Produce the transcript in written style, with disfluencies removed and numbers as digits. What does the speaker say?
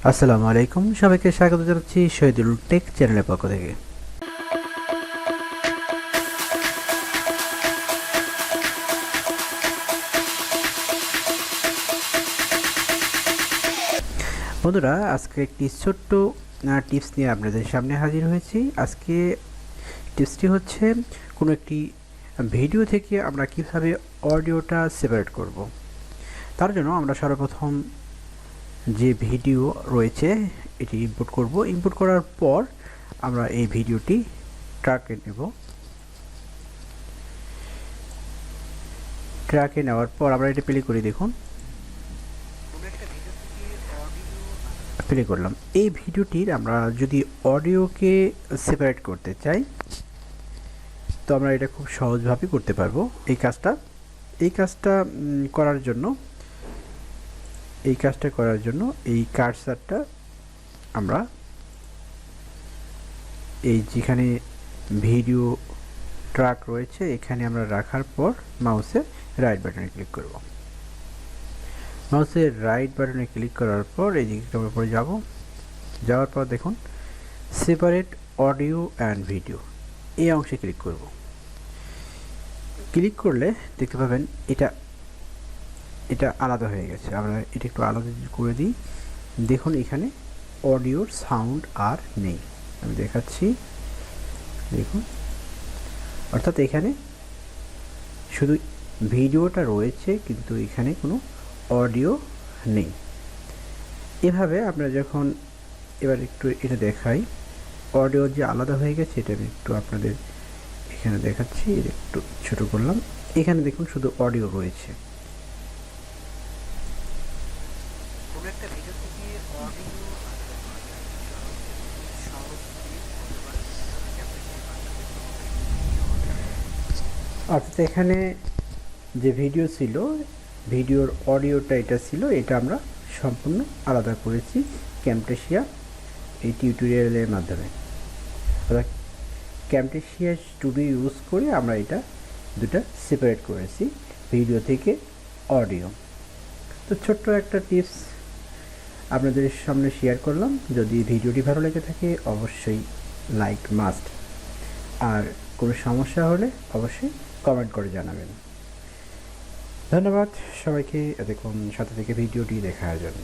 আসসালামু আলাইকুম, সবাইকে স্বাগত জানাচ্ছি শহীদুল টেক চ্যানেলের পক্ষ থেকে। বন্ধুরা, আজকে একটি ছোট্ট টিপস নিয়ে আপনাদের সামনে হাজির হয়েছি। আজকে টিপসটি হচ্ছে কোনো একটি ভিডিও থেকে আমরা কিভাবে অডিওটা সেপারেট করব। তার জন্য আমরা সর্বপ্রথম যে ভিডিও রয়েছে এটি ইনপুট করব। ইনপুট করার পর আমরা এই ভিডিওটি ট্র্যাকে নেব। ট্র্যাকে নেওয়ার পর আমরা এটা প্লে করি। দেখুন, প্লে করলাম। এই ভিডিওটির আমরা যদি অডিওকে সেপারেট করতে চাই তো আমরা এটা খুব সহজভাবে করতে পারবো। এই কাজটা করার জন্য এই কার্সারটা আমরা এই যেখানে ভিডিও ট্র্যাক রয়েছে এখানে আমরা রাখার পর মাউসের রাইট বাটনে ক্লিক করব। মাউসের রাইট বাটনে ক্লিক করার পর এই দিকটার উপরে যাওয়ার পর দেখুন সেপারেট অডিও অ্যান্ড ভিডিও, এই অংশে ক্লিক করব। ক্লিক করলে দেখতে পাবেন এটা আলাদা হয়ে গেছে। আমরা এটা একটু আলাদা করে দিই। দেখুন এখানে অডিওর সাউন্ড আর নেই, আমি দেখাচ্ছি। দেখুন, অর্থাৎ এখানে শুধু ভিডিওটা রয়েছে কিন্তু এখানে কোনো অডিও নেই। এভাবে আপনারা যখন এবার একটু এটা দেখাই, অডিও যে আলাদা হয়ে গেছে এটা আমি একটু আপনাদের এখানে দেখাচ্ছি। এটা একটু ছোট করলাম। এখানে দেখুন শুধু অডিও রয়েছে। অর্থাৎ এখানে যে ভিডিও ছিল, ভিডিওর অডিওটা এটা ছিল, এটা আমরা সম্পূর্ণ আলাদা করেছি ক্যামটেশিয়া এই টিউটোরিয়ালের মাধ্যমে। অর্থাৎ ক্যামটেশিয়া স্টুডিও ইউজ করে আমরা এটা দুটা সেপারেট করেছি, ভিডিও থেকে অডিও। তো ছোট্ট একটা টিপস আপনাদের সামনে শেয়ার করলাম। যদি ভিডিওটি ভালো লেগে থাকে অবশ্যই লাইক মাস্ট, আর কোনো সমস্যা হলে অবশ্যই কমেন্ট করে জানাবেন। ধন্যবাদ সবাইকে এতক্ষণ সাথে থেকে ভিডিওটি দেখার জন্য।